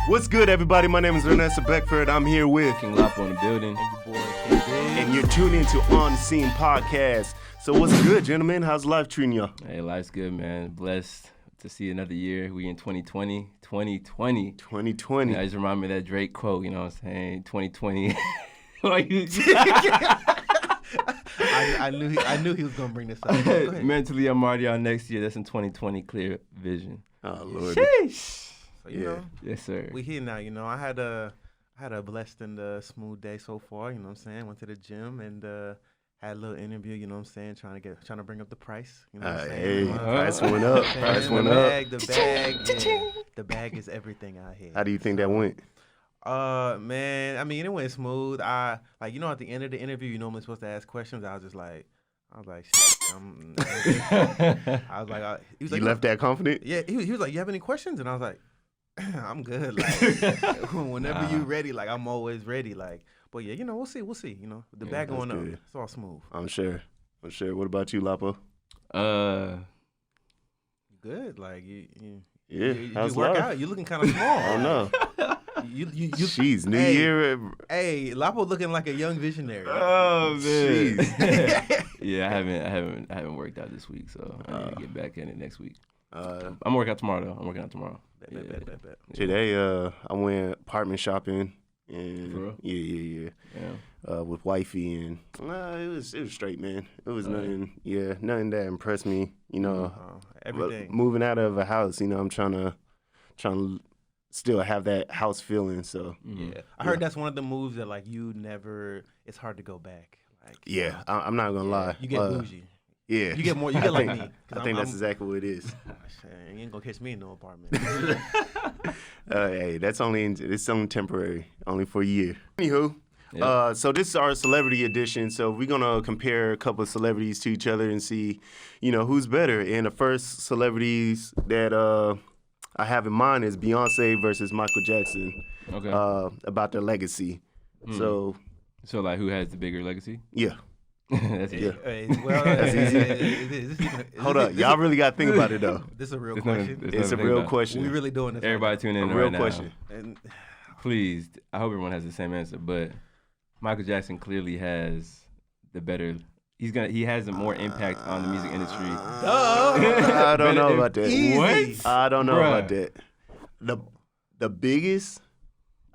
What's good, everybody? My name is Nesto Beckford. I'm here with King Lapo in the building. And your boy KXNGS. and you're tuned into On the Scene Podcast. So what's good, gentlemen? How's life treating y'all? Hey, life's good, man. Blessed to see another year. We in 2020. 2020. 2020. Yeah, I just remind me of that Drake quote, you know what I'm saying? 2020. I knew he was gonna bring this up. Go ahead. Mentally, I'm already on next year. That's in 2020. Clear vision. Oh, Lord. Sheesh. So, you know, Yes, sir. we here now. You know, I had a blessed and smooth day so far. You know what I'm saying? Went to the gym and had a little interview. You know what I'm saying? Trying to bring up the price. You know what I'm saying? Hey, price went up. Price went up. The bag is everything out here. How do you think that went? Man, I mean, it went smooth. At the end of the interview, you're normally supposed to ask questions. I was like, shit, he was like, You left that confident? Yeah, he was like, you have any questions? And I was like, I'm good. Like, whenever you ready, like, I'm always ready. Like, but yeah, you know, we'll see. You know, the bag going up, good. it's all smooth. I'm sure. What about you, Lapo? Good. Like, you how's work life? out. You looking kind of small. I don't know. You Jeez, New hey, Year. Hey, Lapo looking like a young visionary. Oh, man. Jeez. Yeah, I haven't worked out this week, so I need to get back in it next week. Uh, I'm working out tomorrow, though. Bet. Today, I went apartment shopping, and For real? yeah. Yeah. With wifey, and it was straight, man. It was nothing that impressed me. You know, everything. moving out of a house, you know, I'm trying to still have that house feeling. So Yeah, I heard that's one of the moves that like it's hard to go back. Like, yeah, I'm not gonna lie. You get bougie. Yeah, You get more. You get like me. I think that's exactly what it is. You ain't gonna catch me in no apartment. Hey, it's only temporary, only for a year. Anywho. Yep. So this is our celebrity edition. So we're gonna compare a couple of celebrities to each other and see, you know, who's better. And the first celebrities that I have in mind is Beyoncé versus Michael Jackson. Okay. About their legacy. So like, who has the bigger legacy? Yeah. That's Yeah. That's easy. Hold up, y'all really got to think about it though. This is a real It's question. It's a real question. We really doing this. Everybody tune in A real right question. now. And Please, I hope everyone has the same answer, but Michael Jackson clearly has the better. He has a more impact on the music industry. I don't know about that. Easy. What? I don't know Bruh. about that. The biggest.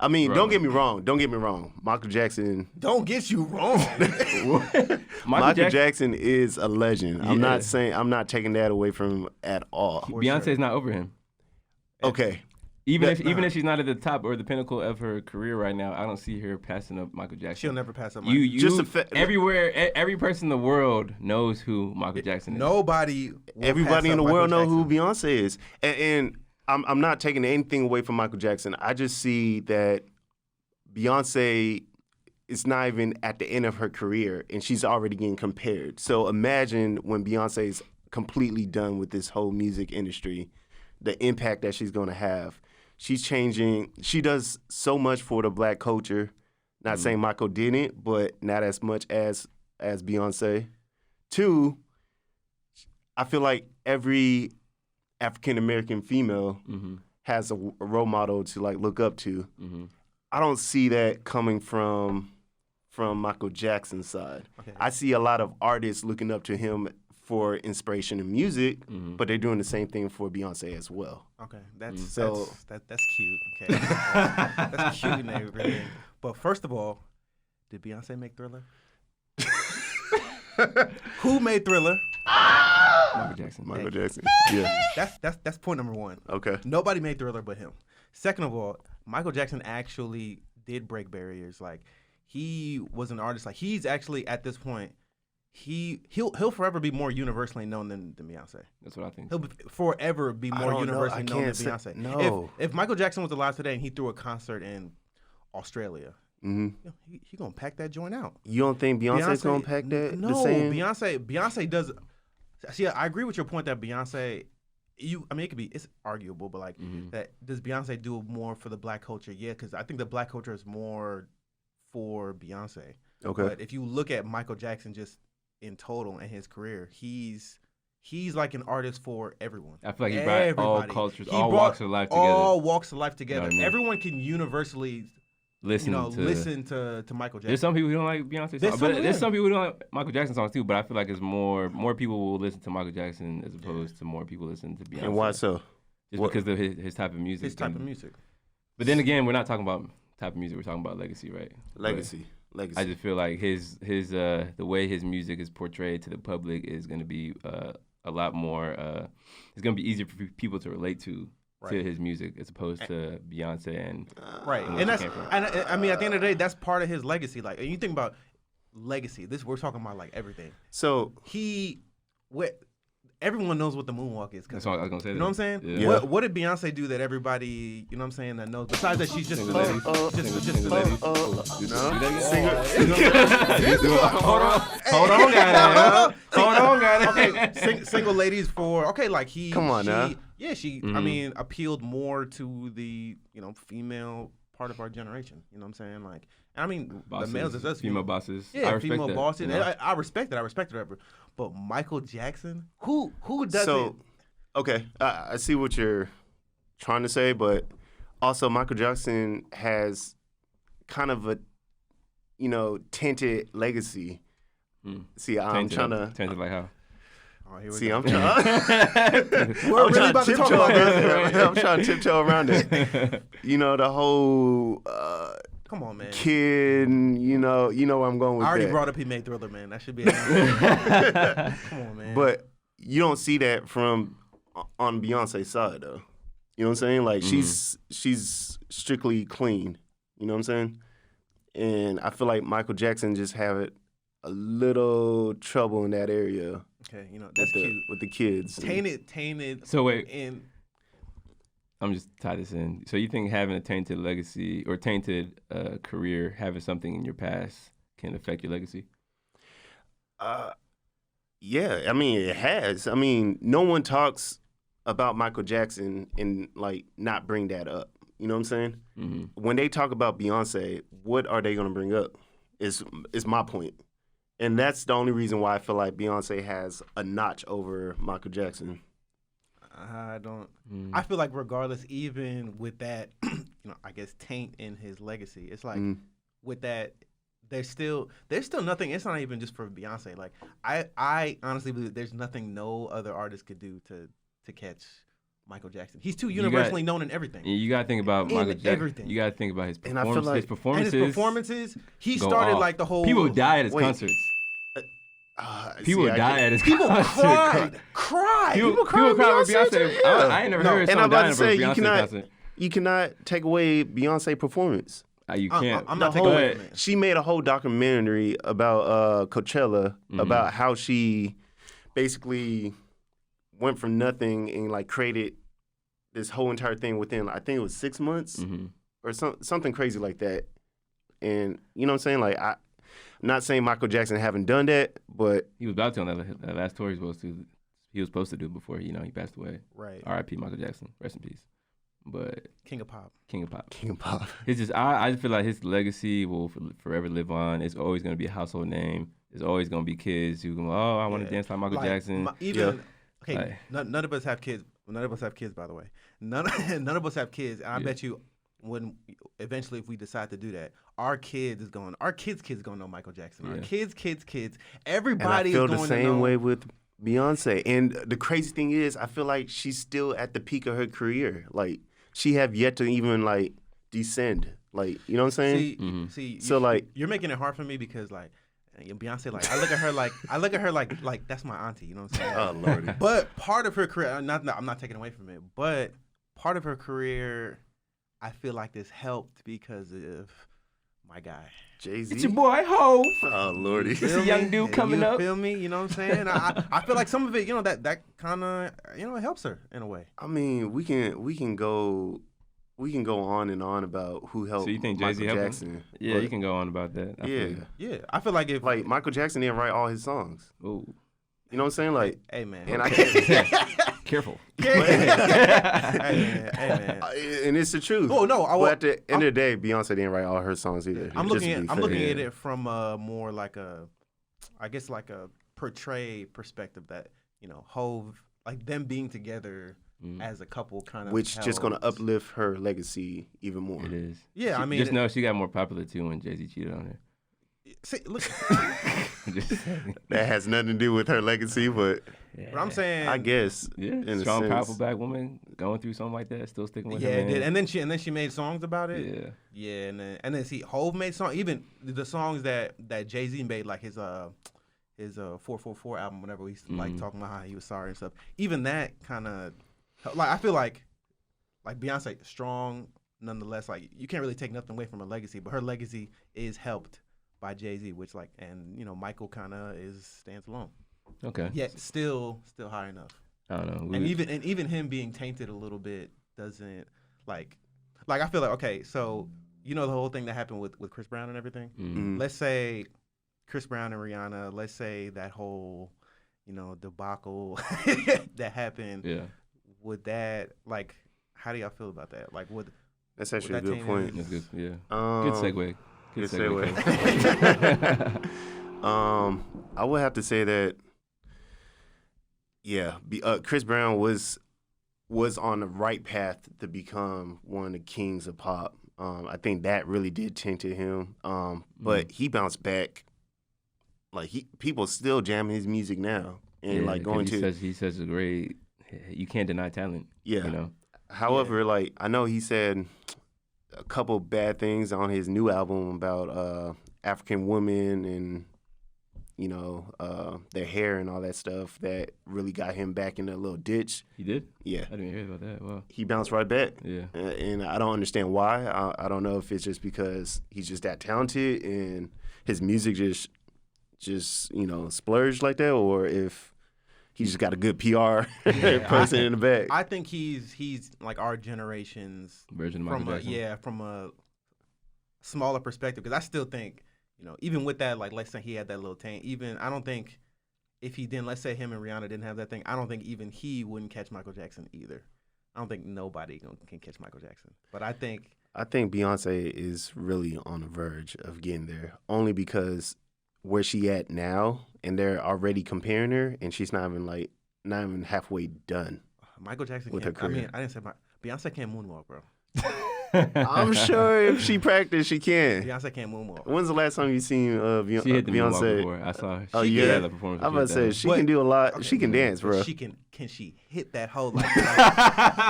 I mean, Bruh. don't get me wrong. Michael Jackson. don't get you wrong. Michael Jackson is a legend. I'm Yeah. I'm not taking that away from him at all. Beyonce's not over him. Okay. Even if she's not at the top or the pinnacle of her career right now, I don't see her passing up Michael Jackson. She'll never pass up. You Just a fa- everywhere, every person in the world knows who Michael Jackson is. Nobody. will Everybody pass in the up world know Michael who Jackson. Beyonce is. And I'm not taking anything away from Michael Jackson. I just see that Beyonce is not even at the end of her career, and she's already getting compared. So imagine when Beyonce's completely done with this whole music industry, the impact that she's going to have. She's changing. She does so much for the black culture. Not saying Michael didn't, but not as much as Beyonce. Two, I feel like every African-American female has a role model to like look up to. Mm-hmm. I don't see that coming from Michael Jackson's side. Okay. I see a lot of artists looking up to him for inspiration in music, but they're doing the same thing for Beyonce as well. Okay, that's cute. Okay, that's cute and everything. But first of all, did Beyonce make Thriller? Who made Thriller? Michael Jackson. Michael Jackson. Yeah. That's point number one. Okay. Nobody made Thriller but him. Second of all, Michael Jackson actually did break barriers. Like, he was an artist. Like, he's actually at this point, he'll forever be more universally known than Beyonce. That's what I think. He'll forever be I more don't know. universally I known than can't say- Beyonce. no. If Michael Jackson was alive today and he threw a concert in Australia, he gonna pack that joint out. You don't think Beyonce's gonna pack that? No, the same? Beyonce does. See, I agree with your point that Beyonce. It's arguable, but like that. Does Beyonce do more for the black culture? Yeah, because I think the black culture is more for Beyonce. Okay. But if you look at Michael Jackson just in total and his career, he's he's like an artist for everyone. I feel like he brought all Everybody. cultures, He all brought walks of life together. All walks of life together. what I mean? Everyone can universally listen to Michael Jackson. There's some people who don't like Beyonce songs, but there's some people who don't like Michael Jackson songs too. But I feel like it's more people will listen to Michael Jackson as opposed to more people listen to Beyonce. And why so? Just because of his type of music. His type of music. But then again, we're not talking about type of music. We're talking about legacy, right? Legacy. I just feel like his the way his music is portrayed to the public is going to be a lot more. It's going to be easier for people to relate to his music as opposed to Beyonce and right. And that's I mean at the end of the day, that's part of his legacy. Like, and you think about legacy. We're talking about like everything. So everyone knows what the moonwalk is. That's what I was gonna say. You know what I'm saying? Yeah. What did Beyonce do that everybody, you know what I'm saying, that knows? Besides that, she's just Single ladies. Hold on, guys. Okay, single ladies for like he. Come on now. Yeah, she. I mean, appealed more to the female part of our generation. You know what I'm saying? Like, I mean, Bosses, the males, it's us female bosses. Yeah, I respect female that, bosses. you know? I respect it. I respect it. But Michael Jackson, who doesn't? So, okay, I see what you're trying to say, but also Michael Jackson has kind of a, tainted legacy. See, I'm trying to tainted like how? Oh, here we see. go. I'm trying. We're really about to talk about this. I'm trying to tiptoe around it. The whole. Come on, man. Kid, you know where I'm going with that. I already brought up he made Thriller, man. That should be it. Come on, man. But you don't see that from on Beyonce's side, though. You know what I'm saying? Like, she's strictly clean. You know what I'm saying? And I feel like Michael Jackson just had a little trouble in that area. Okay, that's cute. With the kids. Tainted. So wait. And I'm just tie this in. So you think having a tainted legacy or tainted career, having something in your past can affect your legacy? Yeah, I mean, it has. I mean, no one talks about Michael Jackson and, like, not bring that up. You know what I'm saying? Mm-hmm. When they talk about Beyonce, what are they going to bring up is my point. And that's the only reason why I feel like Beyonce has a notch over Michael Jackson. I don't. I feel like regardless, even with that, I guess taint in his legacy, it's like with that, there's still nothing. It's not even just for Beyonce. Like I honestly believe there's nothing no other artist could do to catch Michael Jackson. He's too universally known in everything. You gotta think about Michael Jackson. Everything. You gotta think about his performances. And I feel like, his performances. He started like the whole. People die at his concerts. People die at his concert. Cried. People cry over Beyonce. Yeah. I ain't never heard someone dying over Beyonce concert. You cannot take away Beyonce performance. You can't. I'm not taking away from it. She made a whole documentary about Coachella, about how she basically went from nothing and like created this whole entire thing within, I think it was 6 months or something crazy like that. And you know what I'm saying? Like, I'm not saying Michael Jackson haven't done that, but he was about to on that last tour he was supposed to do before he passed away. Right. R.I.P. Michael Jackson. Rest in peace. But King of Pop. It's just I just feel like his legacy will forever live on. It's always going to be a household name. There's always going to be kids who go, I want to dance like Michael Jackson. None of us have kids. None of us have kids, by the way. None of us have kids. And I bet you, when eventually, if we decide to do that, our kids gonna know Michael Jackson. Our kids. Everybody is going to know. And I feel the same way with Beyonce. And the crazy thing is, I feel like she's still at the peak of her career. Like, she have yet to even like descend. Like, you know what I'm saying? See. So you're making it hard for me because like. Beyonce, like I look at her like that's my auntie, you know what I'm saying? Oh Lordy. But part of her career, I'm not taking away from it, but part of her career, I feel like this helped because of my guy, Jay-Z. It's your boy Hov. Oh Lordy. It's a young dude coming up. Feel me? You know what I'm saying? I feel like some of it, that kind of it helps her in a way. I mean, we can go on and on about who helped. So you think Michael Jay-Z Jackson? Helped him? Yeah, you can go on about that. I feel like if like Michael Jackson didn't write all his songs. Ooh. You know what I'm saying? Like, hey man, and I can't. Careful. Hey man. And it's the truth. Oh no! But at the end of the day, Beyonce didn't write all her songs either. I'm looking at it from more like a portray perspective that Hove, like them being together as a couple kind of which just going to helped. uplift her legacy even more. It is. Yeah, She, I mean, just know she got more popular too when Jay-Z cheated on her. See, look, Just saying. That has nothing to do with her legacy, but but I'm saying, I guess Yeah, in a strong, sense. powerful black woman going through something like that, still sticking with yeah, her it man. did. And then she made songs about it. Yeah. Yeah, and then see, Hove made songs. Even the songs that Jay-Z made, like his 444 album, whenever he's like talking about how he was sorry and stuff. Even that kind of, like, I feel like Beyonce strong nonetheless. Like, you can't really take nothing away from her legacy, but her legacy is helped by Jay-Z, which Michael kind of stands alone. Okay. Yet still high enough. I don't know. And even him being tainted a little bit doesn't like I feel like, okay, so the whole thing that happened with Chris Brown and everything. Let's say Chris Brown and Rihanna. Let's say that whole debacle that happened. Yeah. Would that, like, how do y'all feel about that? Like, That's actually a that good point. That's good. Yeah. Um, Good segue. Good Coach. segue. I would have to say that, yeah, Chris Brown was on the right path to become one of the kings of pop. I think that really did tend to him. But he bounced back. Like, people still jamming his music now, and like going to. He's such a great. You can't deny talent. Yeah. However, like, I know he said a couple bad things on his new album about African women and their hair and all that stuff that really got him back in a little ditch. He did? Yeah. I didn't hear about that. Wow. He bounced right back. Yeah. And I don't understand why. I don't know if it's just because he's just that talented and his music just splurged like that, or if he just got a good PR person in the back. I think he's like our generation's version of Michael Jackson. From a smaller perspective, because I still think, even with that, like, let's say he had that little taint, I don't think if he didn't, let's say him and Rihanna didn't have that thing, I don't think even he wouldn't catch Michael Jackson either. I don't think nobody can catch Michael Jackson. But I think Beyonce is really on the verge of getting there, only because where she at now, and they're already comparing her, and she's not even halfway done. Michael Jackson with can't. her career. I mean, I didn't say Beyonce can't moonwalk, bro. I'm sure if she practiced, she can. Beyonce can't moonwalk. When's the last time you seen She hit the moonwalk Beyonce? before. I saw her. Oh, She yeah? had the performance. I'm about to say, she But- can do a lot. Okay, She can dance, bro. Can she hit that hoe like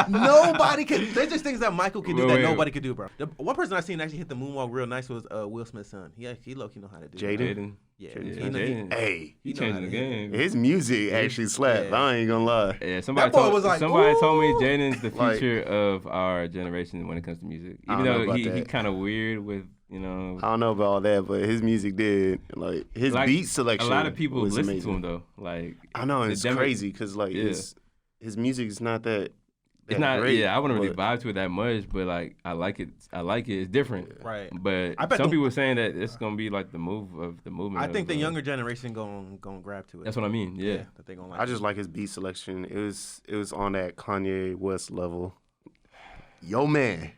nobody can? There's just things that Michael can do that nobody could do, bro. The one person I seen actually hit the moonwalk real nice was Will Smith's son. He low-key know how to do it. Jaden? Yeah, Jaden. Hey, He know changing how the to game. his music actually slapped. Yeah. I ain't gonna lie. Yeah, somebody That boy told, was like, somebody told me "Ooh." Jaden's the Like- future of our generation when it comes to music. I Even don't know though about he that. kind of weird with, I don't know about all that, but his music did. Like, his like, beat selection. a lot of people was listen amazing. to him though. Like, I know, the it's demo- crazy because like Yeah. his music is not that. It's not. great, Yeah, I wouldn't really but- vibe to it that much, but like I like it. It's different. Right. But I bet some the- people are saying that it's gonna be like the move of the movement. I think the of, younger generation gonna grab to it. That's what I mean. Yeah. that they gonna like. I just like his beat selection. It was on that Kanye West level. Yo, man.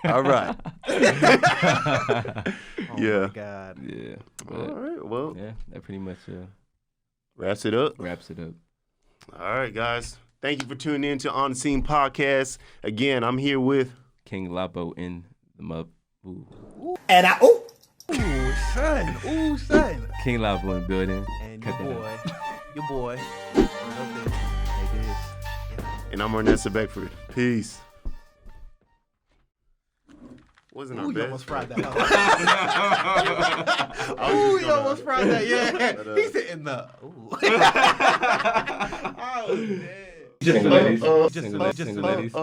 All right. Oh Yeah. my God. Yeah. But, All right. Well, yeah, that pretty much wraps it up. wraps it up. All right, guys. Thank you for tuning in to On the Scene Podcast. Again, I'm here with King Lapo in the mug. Ooh. And I, Ooh, son. King Lapo in the building. And Cut that your boy. Take this. and I'm Nesto Beckford. Peace. Wasn't our Ooh, you best. almost fried that. Ooh, you almost fried that. Yeah. He's hitting the. Ooh. Oh, man. Single ladies. Just- Single ladies.